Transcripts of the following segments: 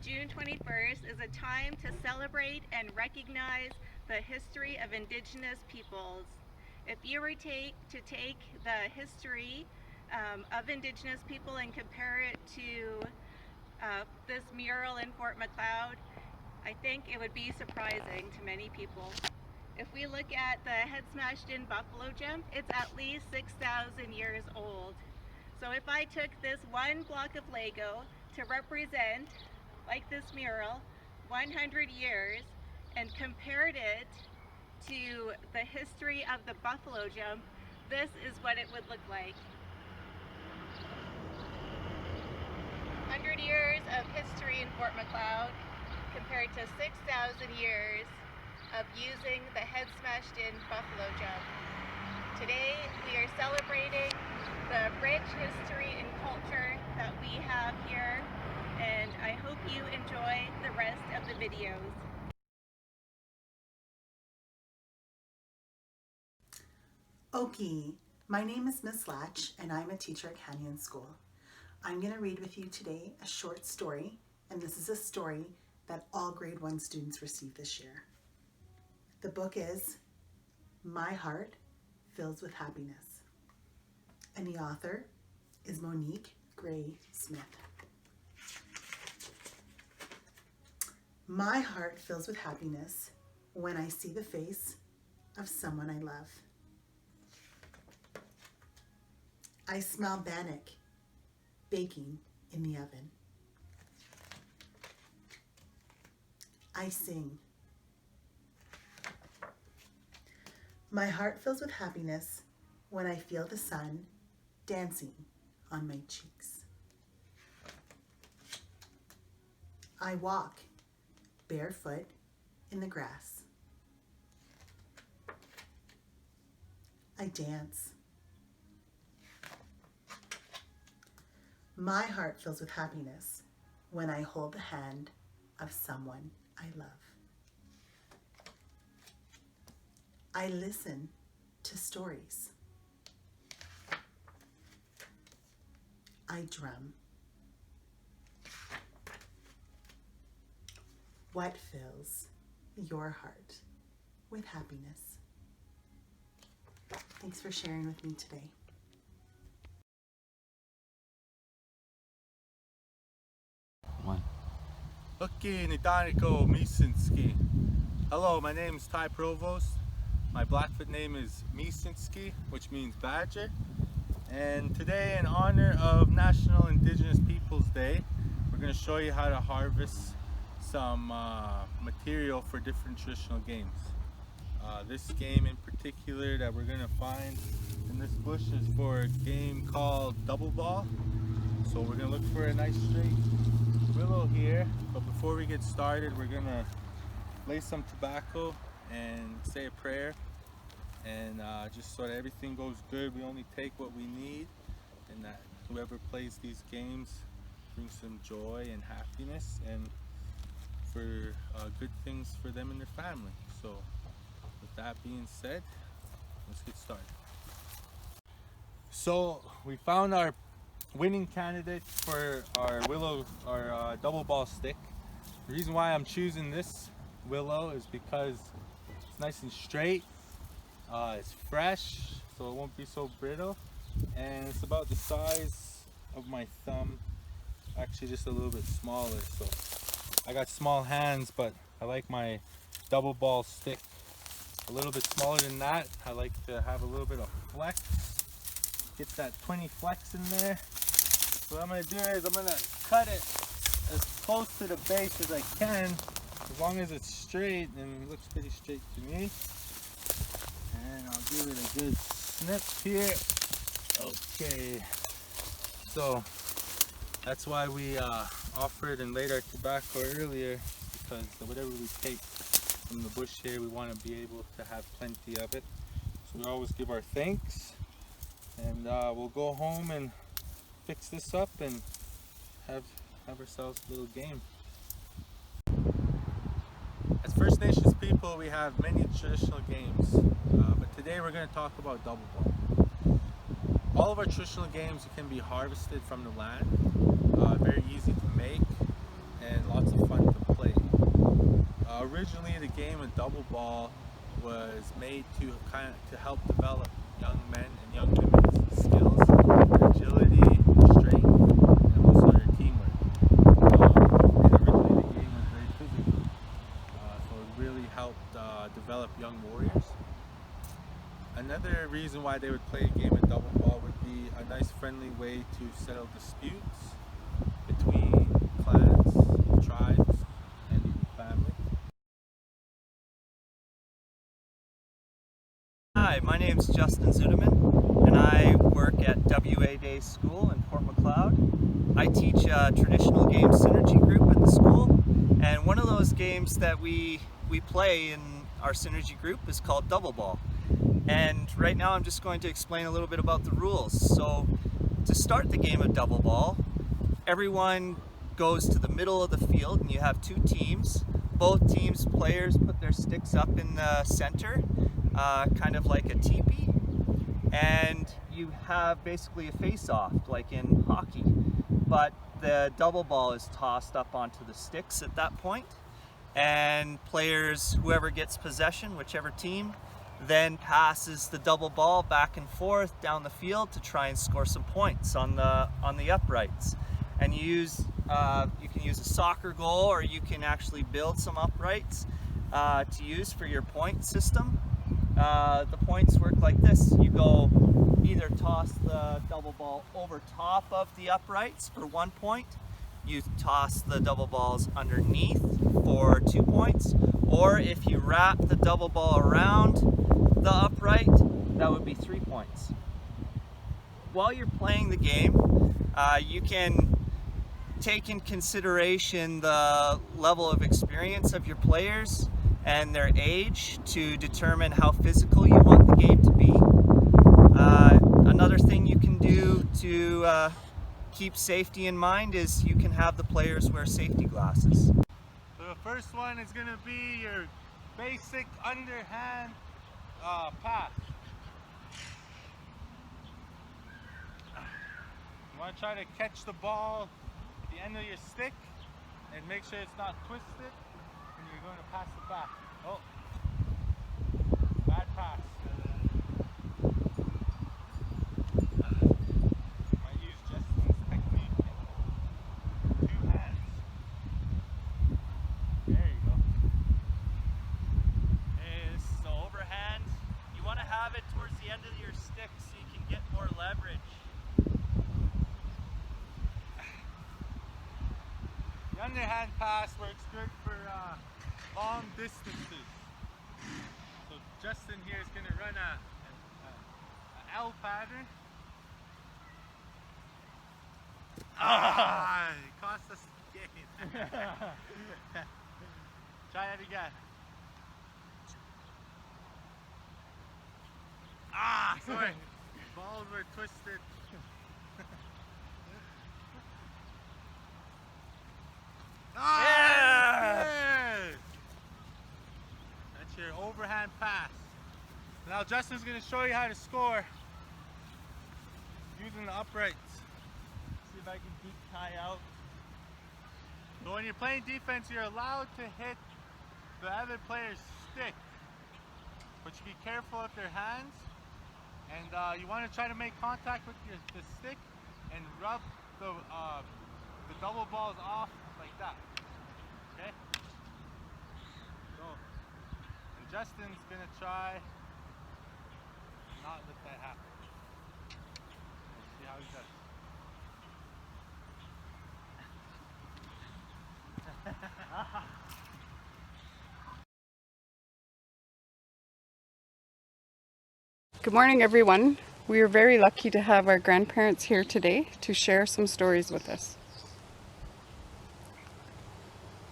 June 21st is a time to celebrate and recognize the history of Indigenous peoples. If you were to take the history of Indigenous people and compare it to this mural in Fort Macleod, I think it would be surprising to many people. If we look at the head smashed in buffalo jump, it's at least 6,000 years old. So if I took this one block of Lego to represent, like this mural, 100 years and compared it to the history of the buffalo jump, this is what it would look like. 100 years of history in Fort Macleod compared to 6,000 years of using the head smashed in buffalo jump. Today we are celebrating the rich history and culture that we have here, and I hope you enjoy the rest of the videos. Okay, my name is Miss Latch and I'm a teacher at Canyon School. I'm going to read with you today a short story, and this is a story that all grade 1 students received this year. The book is My Heart Fills with Happiness, and the author is Monique Gray Smith. My heart fills with happiness when I see the face of someone I love. I smell bannock baking in the oven. I sing. My heart fills with happiness when I feel the sun dancing on my cheeks. I walk barefoot in the grass. I dance. My heart fills with happiness when I hold the hand of someone I love. I listen to stories. I drum. What fills your heart with happiness? Thanks for sharing with me today. Okay, Nidaniko Misinski. Hello, my name is Ty Provost. My Blackfoot name is Misinski, which means badger. And today, in honor of National Indigenous Peoples Day, we're going to show you how to harvest some material for different traditional games. This game in particular that we're going to find in this bush is for a game called double ball. So we're going to look for a nice straight willow here, but before we get started, we're going to lay some tobacco and say a prayer, and just so that everything goes good, we only take what we need, and that whoever plays these games brings some joy and happiness and for good things for them and their family. So with that being said, let's get started. So we found our winning candidate for our willow, our double ball stick. The reason why I'm choosing this willow is because it's nice and straight, it's fresh, so it won't be so brittle, and it's about the size of my thumb, actually just a little bit smaller. So I got small hands, but I like my double ball stick a little bit smaller than that. I like to have a little bit of flex, get that 20 flex in there. So what I'm going to do is I'm going to cut it as close to the base as I can, as long as it's straight, and it looks pretty straight to me. And I'll give it a good snip here. Okay, so that's why we offered and laid our tobacco earlier, because whatever we take from the bush here, we want to be able to have plenty of it. So we always give our thanks, and we'll go home and fix this up and have ourselves a little game. As First Nations people, we have many traditional games, but today we're going to talk about double ball. All of our traditional games can be harvested from the land, very easy to make and lots of Originally, the game of double ball was made to help develop young men and young women's skills, their agility, strength, and also their teamwork. And originally, the game was very physical, so it really helped develop young warriors. Another reason why they would play a game of double ball would be a nice friendly way to settle disputes between clans, tribes, and even family. Hi, my name is Justin Zudeman, and I work at WA Day School in Fort McLeod. I teach a traditional game synergy group at the school, and one of those games that we play in our synergy group is called double ball. And right now I'm just going to explain a little bit about the rules. So to start the game of double ball, everyone goes to the middle of the field and you have two teams. Both teams' players put their sticks up in the center, kind of like a teepee, and you have basically a face-off like in hockey, but the double ball is tossed up onto the sticks at that point, and players, whoever gets possession, whichever team, then passes the double ball back and forth down the field to try and score some points on the uprights. And you can use a soccer goal, or you can actually build some uprights to use for your point system. The points work like this. You go either toss the double ball over top of the uprights for 1 point, you toss the double balls underneath for 2 points, or if you wrap the double ball around the upright, that would be 3 points. While you're playing the game, you can take in consideration the level of experience of your players and their age to determine how physical you want the game to be. Another thing you can do to keep safety in mind is you can have the players wear safety glasses. So the first one is going to be your basic underhand pass. You want to try to catch the ball at the end of your stick and make sure it's not twisted, and you're going to pass it back. Oh, bad pass. Might use Justin's technique. 2 hands. There you go. Is the overhand. You want to have it towards the end of your stick so you can get more leverage. The underhand pass works good for long distances. So Justin here is going to run a L pattern. It cost us the game. Try that again. Sorry. Balls were twisted. Yeah! That's your overhand pass. Now Justin's going to show you how to score using the uprights. See if I can deep tie out. So when you're playing defense, you're allowed to hit the other player's stick, but you be careful with their hands, and you want to try to make contact with the stick and rub the double balls off like that. Okay? So, and Justin's gonna try not let that happen. Let's see how he does. Good morning, everyone. We are very lucky to have our grandparents here today to share some stories with us.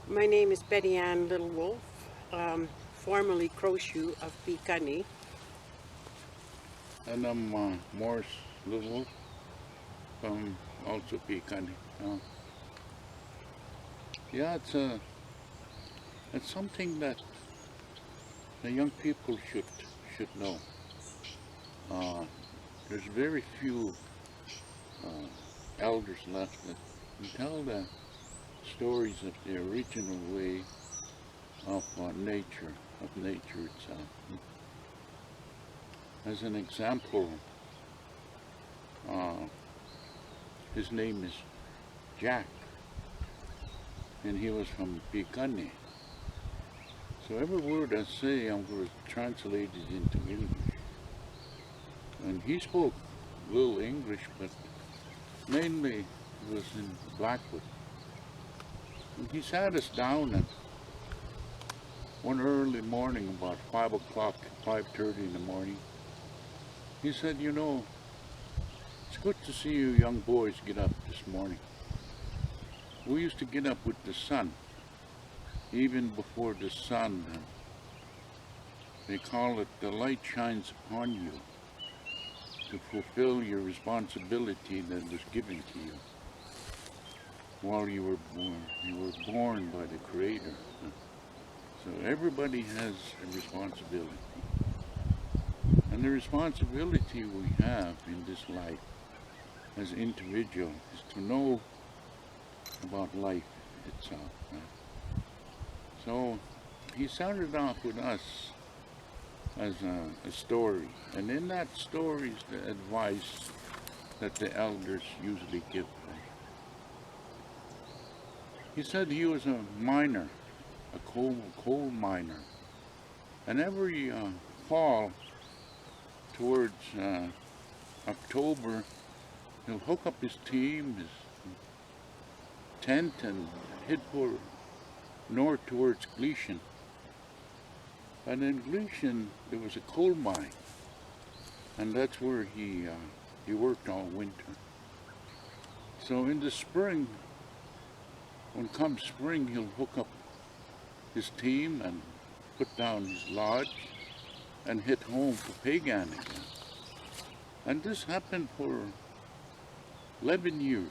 My name is Betty Ann Little Wolf, formerly Crowshoe of Picani. And I'm Morris Little Wolf from also Picani. Yeah, it's something that the young people should know. There's very few elders left that can tell the stories of the original way of nature itself. As an example, his name is Jack, and he was from Picani. So every word I say, I'm going to translate it into English. And he spoke a little English, but mainly it was in Blackwood. And he sat us down at one early morning, about 5 o'clock, 5:30 in the morning. He said, you know, it's good to see you young boys get up this morning. We used to get up with the sun, even before the sun. They call it the light shines upon you to fulfill your responsibility that was given to you while you were born. You were born by the Creator. So everybody has a responsibility. And the responsibility we have in this life as individuals is to know about life itself. So he started off with us as a story, and in that story is the advice that the elders usually give. He said he was a miner, a coal miner, and every fall towards October, he'll hook up his team, his tent, and head for north towards Gleason. And in Gleason, there was a coal mine, and that's where he worked all winter. So in the spring, when comes spring, he'll hook up his team and put down his lodge and hit home for Pagan again. And this happened for 11 years.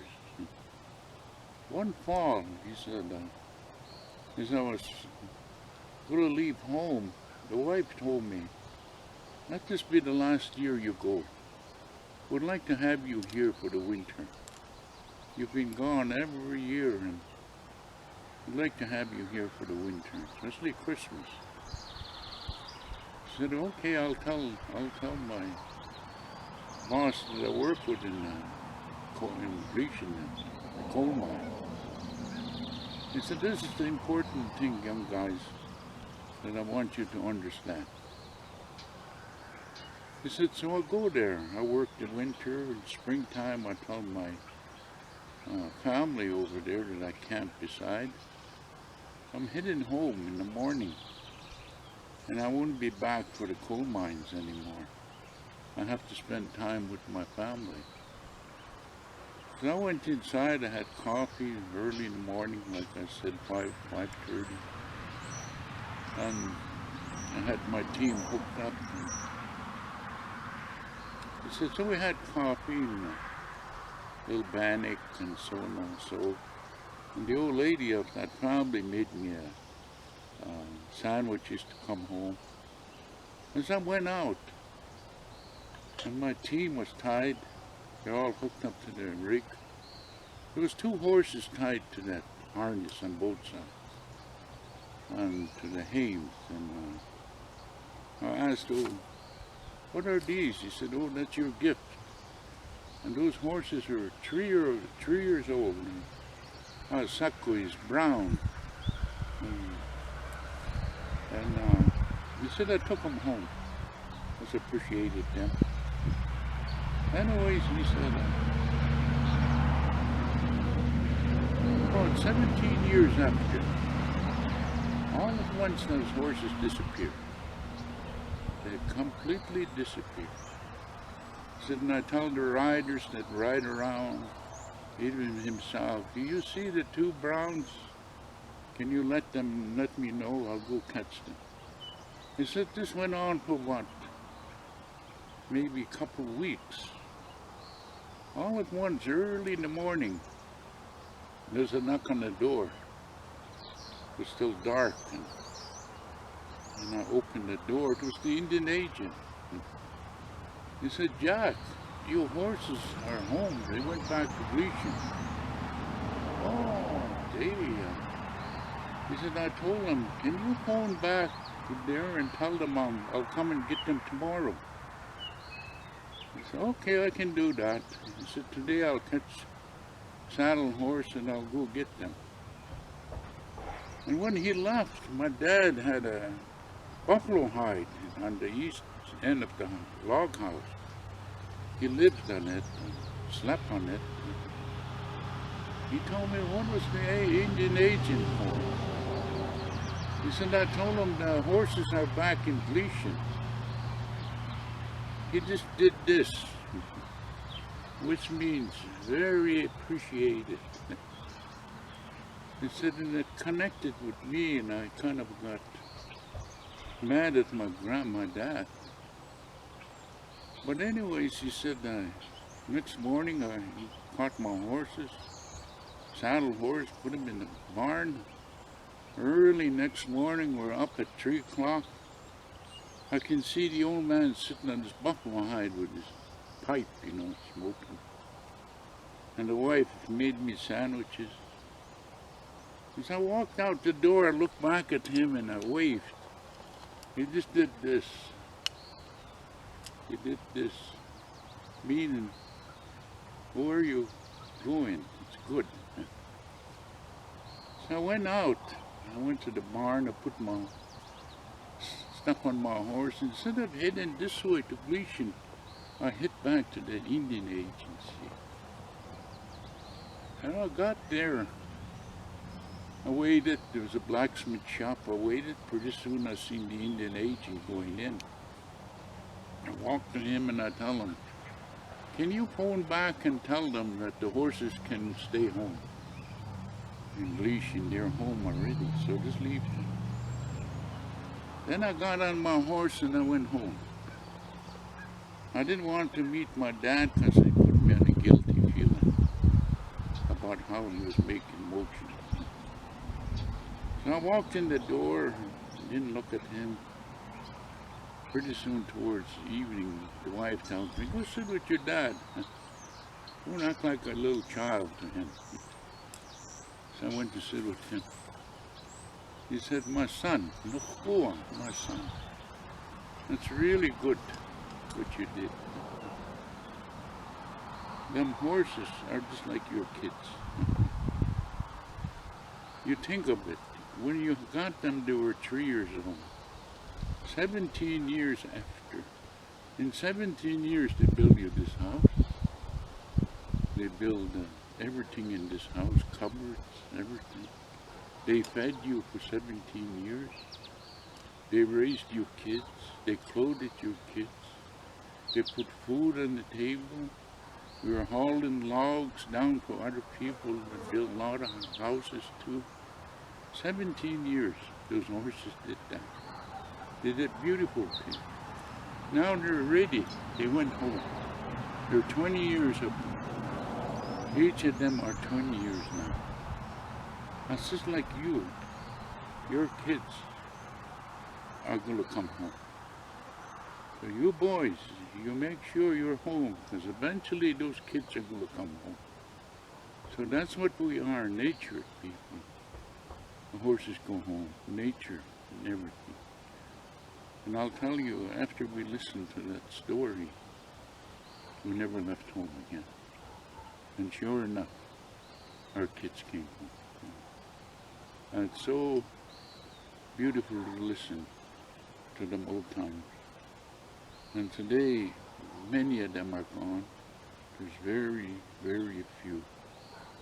One fall, he said, as I was going to leave home, the wife told me, let this be the last year you go. We'd like to have you here for the winter. You've been gone every year, and we'd like to have you here for the winter, especially Christmas. I said, okay, I'll tell my boss that I work with in Gleason, the coal mine. He said, this is the important thing, young guys, that I want you to understand. He said, so I'll go there. I worked in winter, in springtime I tell my family over there that I camp beside. I'm heading home in the morning, and I won't be back for the coal mines anymore. I have to spend time with my family. So I went inside, I had coffee early in the morning, like I said, 5:30. And I had my team hooked up. And he said, so we had coffee and a little bannock and so on and so. And the old lady of that family made me sandwiches to come home. As I went out, and my team was tied, they're all hooked up to the rig. There was 2 horses tied to that harness on both sides, and to the hames. And I asked, oh, what are these? He said, oh, that's your gift. And those horses are 3 years old. And Sacco is brown. And he said I took them home. I just appreciated them. Anyways, he said, about 17 years after, all at once those horses disappeared. They completely disappeared. He said, and I told the riders that ride around, even himself, do you see the 2 browns? Can you let me know? I'll go catch them. He said this went on for what? Maybe a couple of weeks. All at once, early in the morning, there's a knock on the door. It was still dark, and I opened the door. It was the Indian agent. He said, Jack, your horses are home. They went back to Gleason. Oh, He said, I told him, can you phone back to there and tell them I'll come and get them tomorrow? He said, okay, I can do that. He said, today I'll catch saddle horse and I'll go get them. And when he left, my dad had a buffalo hide on the east end of the log house. He lived on it, slept on it. He told me, what was the Indian agent for? He said, I told him the horses are back in Gleason. He just did this, which means very appreciated. He said, and it connected with me, and I kind of got mad at my dad. But anyways, he said, next morning I caught my horses, saddle horse, put them in the barn. Early next morning, we're up at 3 o'clock. I can see the old man sitting on his buffalo hide with his pipe, you know, smoking. And the wife made me sandwiches. As I walked out the door, I looked back at him and I waved. He just did this. He did this. Meaning, where are you going? It's good. So I went out. I went to the barn. I put my stuff on my horse. Instead of heading this way to Gleason, I hit back to the Indian agency. And I got there. I waited, there was a blacksmith shop, I waited. Pretty soon I seen the Indian agent going in. I walked to him and I tell him, can you phone back and tell them that the horses can stay home? In Gleason, they're home already, so just leave them. Then I got on my horse and I went home. I didn't want to meet my dad because he put me on a guilty feeling about how he was making motions. So I walked in the door, didn't look at him. Pretty soon towards evening, the wife tells me, go sit with your dad. Don't act like a little child to him. So I went to sit with him. He said, my son, no, my son. That's really good what you did. Them horses are just like your kids. You think of it. When you got them, they were 3 years old. 17 years after. In 17 years, they build you this house. They build everything in this house, cupboards, everything. They fed you for 17 years. They raised your kids. They clothed your kids. They put food on the table. We were hauling logs down for other people that built a lot of houses too. 17 years, those horses did that. They did beautiful things. Now they're ready. They went home. They're 20 years up. Each of them are 20 years now. That's just like you. Your kids are going to come home. So you boys, you make sure you're home, because eventually those kids are going to come home. So that's what we are, nature people. The horses go home, nature and everything. And I'll tell you, after we listened to that story, we never left home again. And sure enough, our kids came home. And it's so beautiful to listen to them old timers. And today, many of them are gone. There's very, very few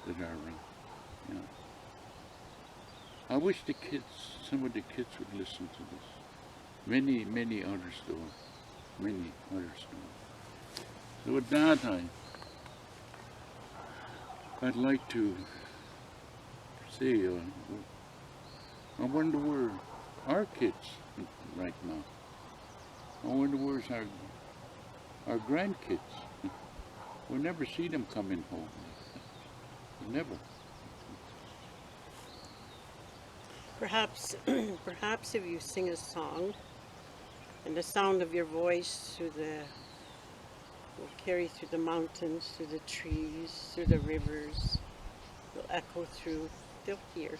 that are around. You know. I wish the kids, some of the kids would listen to this. Many, many other stories. Many other stories. So with that, I'd like to say, I wonder where our kids right now. I wonder where's our grandkids. We'll never see them coming home. Never. Perhaps if you sing a song, and the sound of your voice will carry through the mountains, through the trees, through the rivers, will echo through, they'll hear.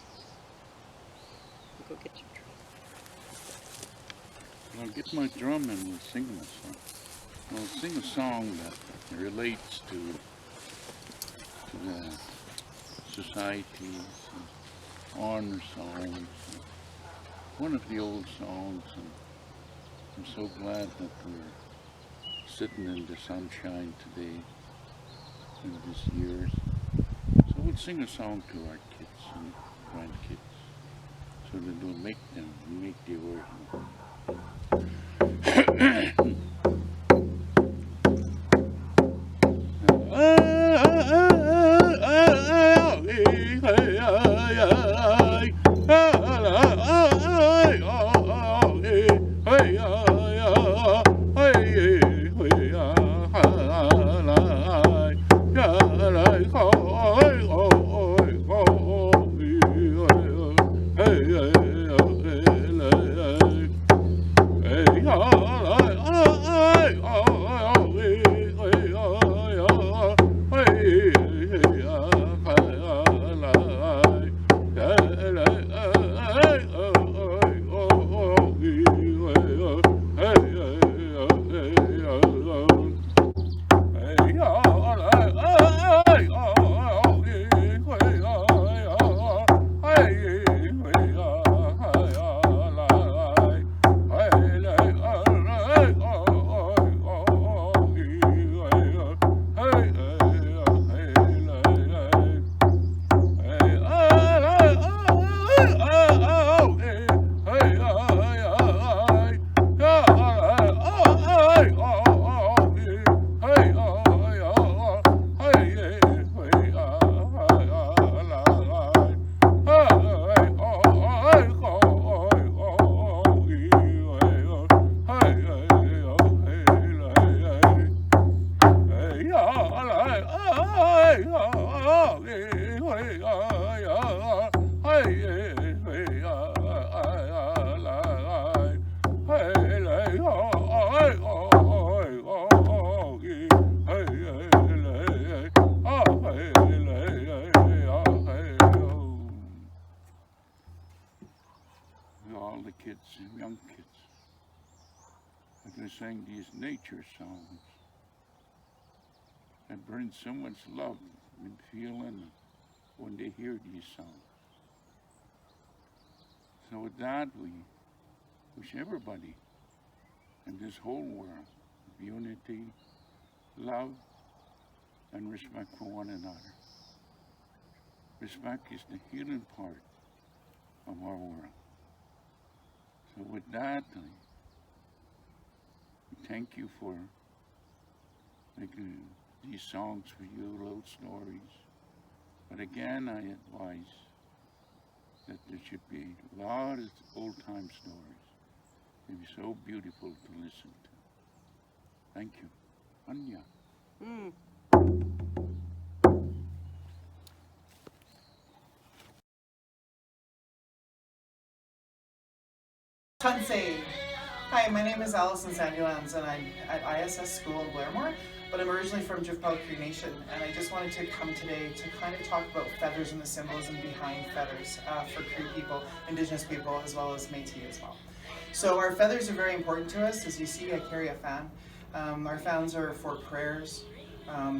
Go get your drum. I'll get my drum and we'll sing a song. I'll sing a song that relates to the societies, honor songs, one of the old songs, and I'm so glad that we're sitting in the sunshine today in this year. So we'll sing a song to our kids and grandkids so that we'll make the word. All the kids, young kids, they sang these nature songs that bring so much love and feeling when they hear these songs. So with that, we wish everybody in this whole world unity, love, and respect for one another. Respect is the healing part of our world. So with that, I thank you for making these songs for you, little stories. But again, I advise that there should be a lot of old-time stories. They'd be so beautiful to listen to. Thank you. Anya. Tansei. Hi, my name is Alison Sanulans and I'm at ISS School in Blairmore, but I'm originally from Jifpal Cree Nation, and I just wanted to come today to kind of talk about feathers and the symbolism behind feathers for Cree people, Indigenous people, as well as Métis as well. So our feathers are very important to us. As you see, I carry a fan. Our fans are for prayers,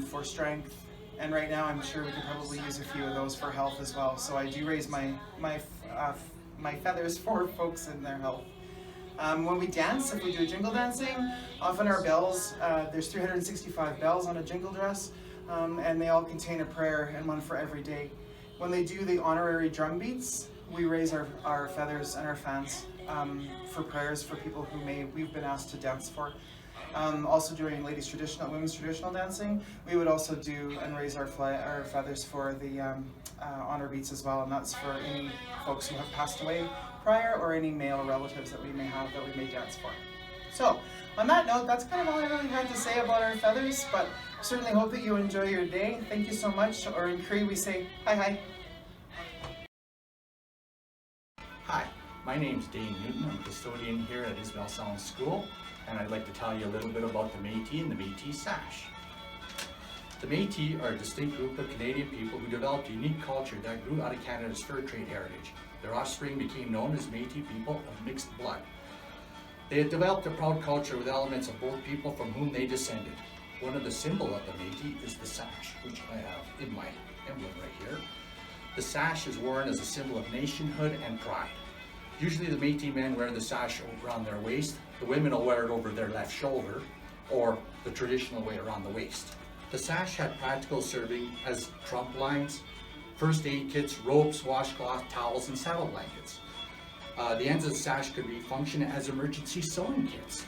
for strength, and right now I'm sure we could probably use a few of those for health as well. So I do raise my feathers for folks in their health. When we dance, if we do jingle dancing, often our bells, there's 365 bells on a jingle dress, and they all contain a prayer and one for every day. When they do the honorary drum beats, we raise our feathers and our fans for prayers for people who we've been asked to dance for. Also during women's traditional dancing, we would also do and raise our feathers for the honor beats as well, and that's for any folks who have passed away prior or any male relatives that we may have that we may dance for. So, on that note, that's kind of all I really had to say about our feathers, but certainly hope that you enjoy your day. Thank you so much, or in Cree we say, hi hi. Hi, my name's Dane Newton. I'm a custodian here at Isabel Sound School, and I'd like to tell you a little bit about the Métis and the Métis sash. The Métis are a distinct group of Canadian people who developed a unique culture that grew out of Canada's fur trade heritage. Their offspring became known as Métis people of mixed blood. They had developed a proud culture with elements of both people from whom they descended. One of the symbols of the Métis is the sash, which I have in my emblem right here. The sash is worn as a symbol of nationhood and pride. Usually the Métis men wear the sash around their waist. The women will wear it over their left shoulder, or the traditional way around the waist. The sash had practical serving as trunk lines, first aid kits, ropes, washcloth, towels, and saddle blankets. The ends of the sash could function as emergency sewing kits.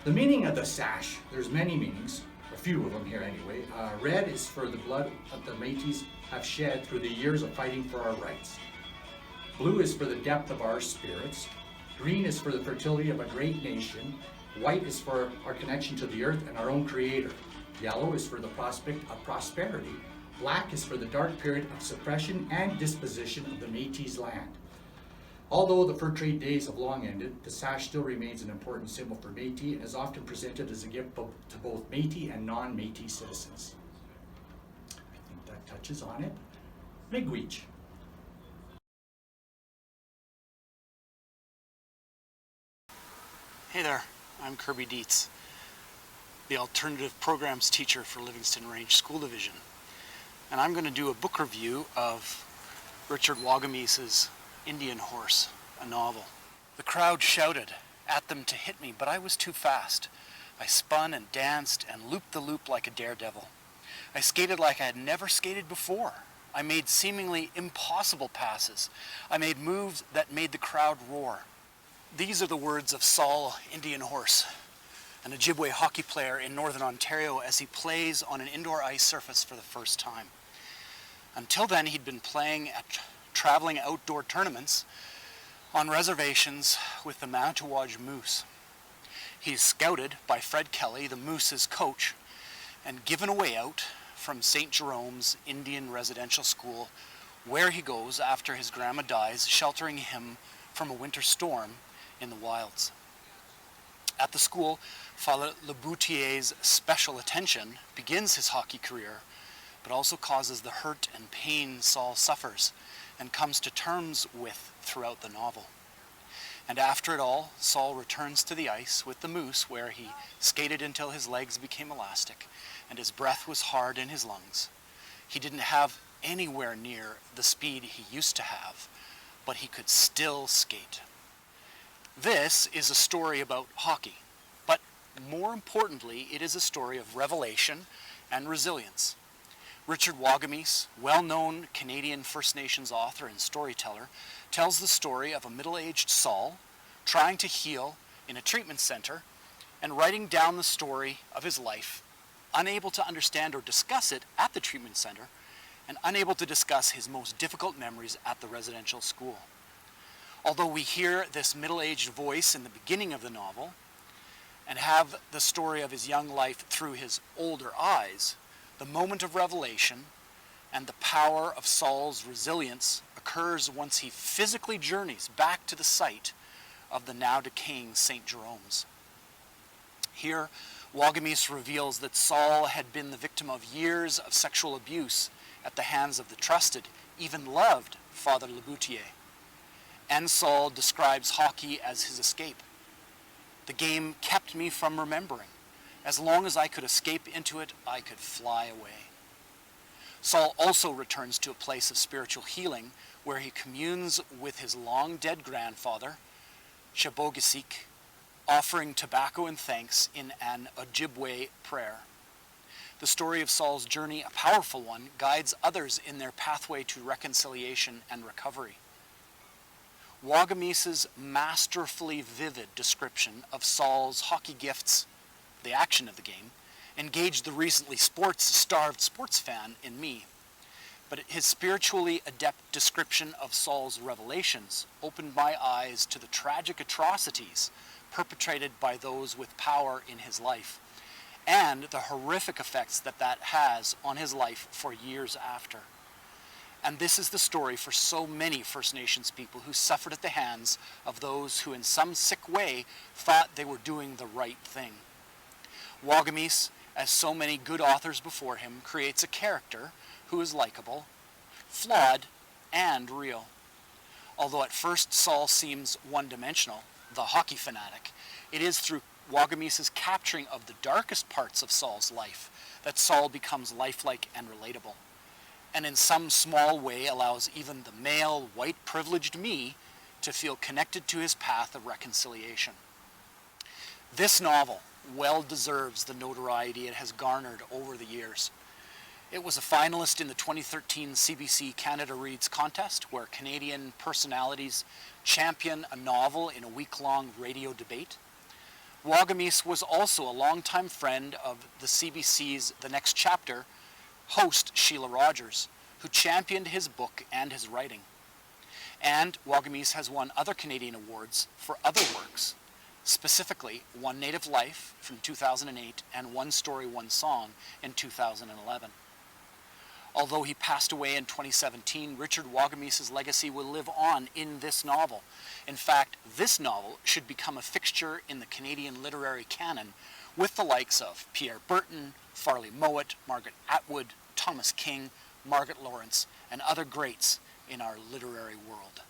The meaning of the sash, there's many meanings, a few of them here anyway. Red is for the blood that the Métis have shed through the years of fighting for our rights. Blue is for the depth of our spirits. Green is for the fertility of a great nation. White is for our connection to the earth and our own creator. Yellow is for the prospect of prosperity. Black is for the dark period of suppression and disposition of the Métis land. Although the fur trade days have long ended, the sash still remains an important symbol for Métis and is often presented as a gift to both Métis and non-Métis citizens. I think that touches on it. Miigwech. Hey there, I'm Kirby Dietz, the Alternative Programs teacher for Livingstone Range School Division. And I'm going to do a book review of Richard Wagamiese's Indian Horse, a novel. The crowd shouted at them to hit me, but I was too fast. I spun and danced and looped the loop like a daredevil. I skated like I had never skated before. I made seemingly impossible passes. I made moves that made the crowd roar. These are the words of Saul Indian Horse, an Ojibwe hockey player in Northern Ontario as he plays on an indoor ice surface for the first time. Until then, he'd been playing at traveling outdoor tournaments on reservations with the Manitowocc Moose. He's scouted by Fred Kelly, the Moose's coach, and given a way out from St. Jerome's Indian Residential School, where he goes after his grandma dies, sheltering him from a winter storm in the wilds. At the school, Father Leboutilier's special attention begins his hockey career, but also causes the hurt and pain Saul suffers and comes to terms with throughout the novel. And after it all, Saul returns to the ice with the Moose, where he skated until his legs became elastic and his breath was hard in his lungs. He didn't have anywhere near the speed he used to have, but he could still skate. This is a story about hockey, but more importantly, it is a story of revelation and resilience. Richard Wagamiese, well-known Canadian First Nations author and storyteller, tells the story of a middle-aged Saul trying to heal in a treatment center and writing down the story of his life, unable to understand or discuss it at the treatment center, and unable to discuss his most difficult memories at the residential school. Although we hear this middle-aged voice in the beginning of the novel and have the story of his young life through his older eyes, the moment of revelation and the power of Saul's resilience occurs once he physically journeys back to the site of the now decaying St. Jerome's. Here, Wagamiese reveals that Saul had been the victim of years of sexual abuse at the hands of the trusted, even loved Father Leboutillier. And Saul describes hockey as his escape. The game kept me from remembering. As long as I could escape into it, I could fly away. Saul also returns to a place of spiritual healing where he communes with his long-dead grandfather, Shabogisik, offering tobacco and thanks in an Ojibwe prayer. The story of Saul's journey, a powerful one, guides others in their pathway to reconciliation and recovery. Wagamiese's masterfully vivid description of Saul's hockey gifts, the action of the game, engaged the recently starved sports fan in me. But his spiritually adept description of Saul's revelations opened my eyes to the tragic atrocities perpetrated by those with power in his life, and the horrific effects that has on his life for years after. And this is the story for so many First Nations people who suffered at the hands of those who in some sick way thought they were doing the right thing. Wagamiese as so many good authors before him, creates a character who is likable, flawed, and real. Although at first Saul seems one-dimensional, the hockey fanatic, it is through Wagamese's capturing of the darkest parts of Saul's life that Saul becomes lifelike and relatable, and in some small way allows even the male, white, privileged me to feel connected to his path of reconciliation. This novel well deserves the notoriety it has garnered over the years. It was a finalist in the 2013 CBC Canada Reads contest, where Canadian personalities champion a novel in a week-long radio debate. Wagamese was also a longtime friend of the CBC's The Next Chapter host Sheila Rogers, who championed his book and his writing. And Wagamese has won other Canadian awards for other works, specifically One Native Life from 2008 and One Story, One Song in 2011. Although he passed away in 2017, Richard Wagamese's legacy will live on in this novel. In fact, this novel should become a fixture in the Canadian literary canon with the likes of Pierre Berton, Farley Mowat, Margaret Atwood, Thomas King, Margaret Lawrence, and other greats in our literary world.